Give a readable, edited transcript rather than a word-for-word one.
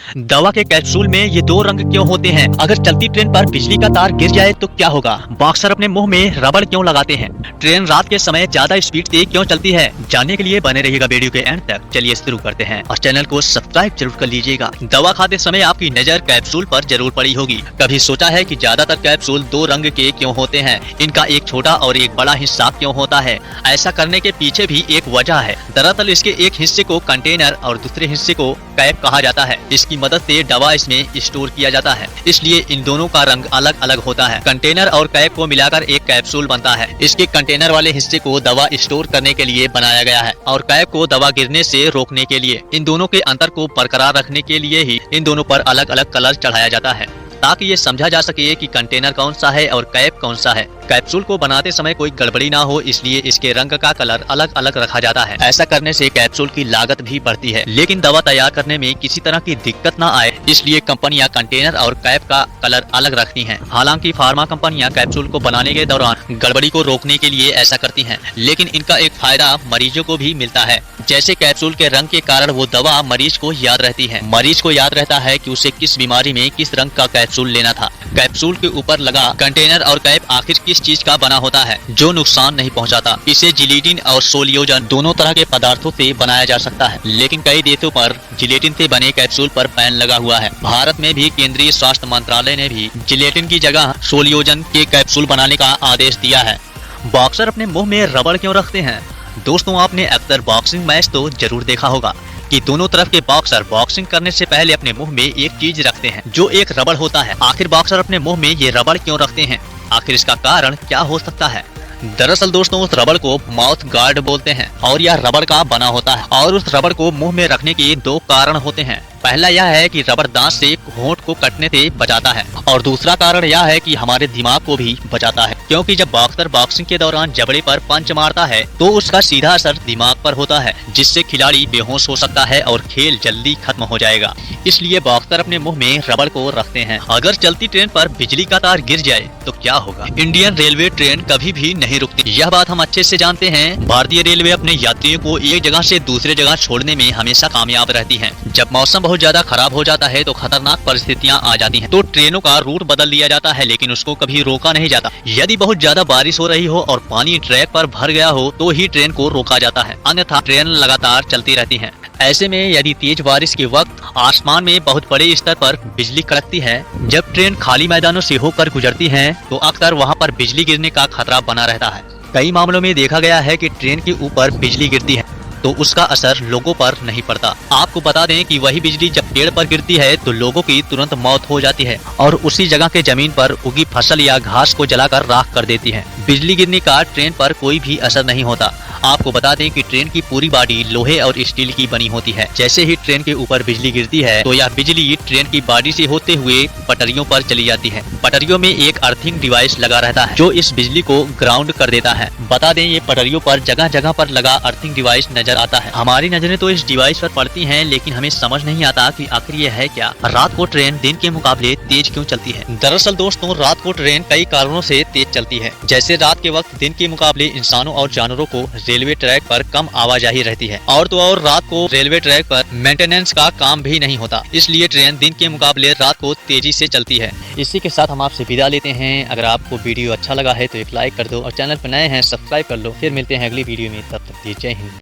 दवा के कैप्सूल में ये दो रंग क्यों होते हैं? अगर चलती ट्रेन पर बिजली का तार गिर जाए तो क्या होगा? बॉक्सर अपने मुंह में रबड़ क्यों लगाते हैं? ट्रेन रात के समय ज्यादा स्पीड से क्यों चलती है? जानने के लिए बने रहिएगा वीडियो के एंड तक। चलिए शुरू करते हैं और चैनल को सब्सक्राइब जरूर कर लीजिएगा। दवा खाते समय आपकी नजर कैप्सूल पर जरूर पड़ी होगी। कभी सोचा है कि ज्यादातर कैप्सूल दो रंग के क्यों होते हैं? इनका एक छोटा और एक बड़ा हिस्सा क्यों होता है? ऐसा करने के पीछे भी एक वजह है। दरअसल इसके एक हिस्से को कंटेनर और दूसरे हिस्से को कैप कहा जाता है। इसकी मदद से दवा इसमें स्टोर किया जाता है, इसलिए इन दोनों का रंग अलग अलग होता है। कंटेनर और कैप को मिलाकर एक कैप्सूल बनता है। इसके कंटेनर वाले हिस्से को दवा स्टोर करने के लिए बनाया गया है और कैप को दवा गिरने से रोकने के लिए। इन दोनों के अंतर को बरकरार रखने के लिए ही इन दोनों पर अलग अलग कलर चढ़ाया जाता है, ताकि ये समझा जा सके कि कंटेनर कौन सा है और कैप कौन सा है। कैप्सूल को बनाते समय कोई गड़बड़ी ना हो, इसलिए इसके रंग का कलर अलग अलग रखा जाता है। ऐसा करने से कैप्सूल की लागत भी बढ़ती है, लेकिन दवा तैयार करने में किसी तरह की दिक्कत ना आए, इसलिए कंपनियां कंटेनर और कैप का कलर अलग रखती हैं। हालांकि फार्मा कंपनियां कैप्सूल को बनाने के दौरान गड़बड़ी को रोकने के लिए ऐसा करती हैं, लेकिन इनका एक फायदा मरीजों को भी मिलता है। जैसे कैप्सूल के रंग के कारण वो दवा मरीज को याद रहती है। मरीज को याद रहता है कि उसे किस बीमारी में किस रंग का कैप्सूल लेना था। कैप्सूल के ऊपर लगा कंटेनर और कैप आखिर किस चीज का बना होता है जो नुकसान नहीं पहुंचाता? इसे जिलेटिन और सोलियोजन दोनों तरह के पदार्थों से बनाया जा सकता है, लेकिन कई देशों पर जिलेटिन से बने कैप्सूल पर बैन लगा हुआ है। भारत में भी केंद्रीय स्वास्थ्य मंत्रालय ने भी जिलेटिन की जगह सोलियोजन के कैप्सूल बनाने का आदेश दिया है। बॉक्सर अपने मुंह में रबड़ क्यों रखते हैं? दोस्तों, आपने अक्सर बॉक्सिंग मैच तो जरूर देखा होगा कि दोनों तरफ के बॉक्सर बॉक्सिंग करने से पहले अपने मुंह में एक चीज रखते हैं जो एक रबड़ होता है। आखिर बॉक्सर अपने मुंह में ये रबड़ क्यों रखते हैं? आखिर इसका कारण क्या हो सकता है? दरअसल दोस्तों, उस रबड़ को माउथ गार्ड बोलते हैं और यह रबड़ का बना होता है और उस रबड़ को मुंह में रखने के दो कारण होते हैं। पहला यह है कि रबड़ दांत से होंठ को कटने से बचाता है और दूसरा कारण यह है कि हमारे दिमाग को भी बचाता है, क्योंकि जब बॉक्सर बॉक्सिंग के दौरान जबड़े पर पंच मारता है तो उसका सीधा असर दिमाग पर होता है, जिससे खिलाड़ी बेहोश हो सकता है और खेल जल्दी खत्म हो जाएगा। इसलिए बॉक्सर अपने मुंह में रबड़ को रखते हैं। अगर चलती ट्रेन पर बिजली का तार गिर जाए तो क्या होगा? इंडियन रेलवे ट्रेन कभी भी नहीं रुकती, यह बात हम अच्छे से जानते हैं। भारतीय रेलवे अपने यात्रियों को एक जगह से दूसरे जगह छोड़ने में हमेशा कामयाब रहती है। जब मौसम बहुत ज्यादा खराब हो जाता है तो खतरनाक परिस्थितियां आ जाती हैं, तो ट्रेनों का रूट बदल दिया जाता है, लेकिन उसको कभी रोका नहीं जाता। यदि बहुत ज्यादा बारिश हो रही हो और पानी ट्रैक पर भर गया हो तो ही ट्रेन को रोका जाता है, अन्यथा ट्रेन लगातार चलती रहती है। ऐसे में यदि तेज बारिश के वक्त आसमान में बहुत बड़े स्तर पर बिजली कड़कती है, जब ट्रेन खाली मैदानों से होकर गुजरती है तो अक्सर वहाँ पर बिजली गिरने का खतरा बना रहता है। कई मामलों में देखा गया है कि ट्रेन के ऊपर बिजली गिरती है तो उसका असर लोगों पर नहीं पड़ता। आपको बता दें कि वही बिजली जब पेड़ पर गिरती है तो लोगों की तुरंत मौत हो जाती है और उसी जगह के जमीन पर उगी फसल या घास को जलाकर राख कर देती है। बिजली गिरने का ट्रेन पर कोई भी असर नहीं होता। आपको बता दें कि ट्रेन की पूरी बॉडी लोहे और स्टील की बनी होती है। जैसे ही ट्रेन के ऊपर बिजली गिरती है तो यह बिजली ट्रेन की बॉडी से होते हुए पटरियों पर चली जाती है। पटरियों में एक अर्थिंग डिवाइस लगा रहता है जो इस बिजली को ग्राउंड कर देता है। बता दें, ये पटरियों पर जगह जगह पर लगा अर्थिंग डिवाइस नजर आता है। हमारी नजरें तो इस डिवाइस पर पड़ती हैं, लेकिन हमें समझ नहीं आता कि आखिर ये है क्या। रात को ट्रेन दिन के मुकाबले तेज क्यों चलती है? दरअसल दोस्तों, रात को ट्रेन कई कारणों से तेज चलती है। जैसे रात के वक्त दिन के मुकाबले इंसानों और जानवरों को रेलवे ट्रैक पर कम आवाजाही रहती है, और तो और रात को रेलवे ट्रैक पर मेंटेनेंस का काम भी नहीं होता, इसलिए ट्रेन दिन के मुकाबले रात को तेजी से चलती है। इसी के साथ हम आपसे विदा लेते हैं। अगर आपको वीडियो अच्छा लगा है तो एक लाइक कर दो और चैनल पर नए हैं सब्सक्राइब कर लो। फिर मिलते हैं अगली वीडियो में, तब तक जय हिंद।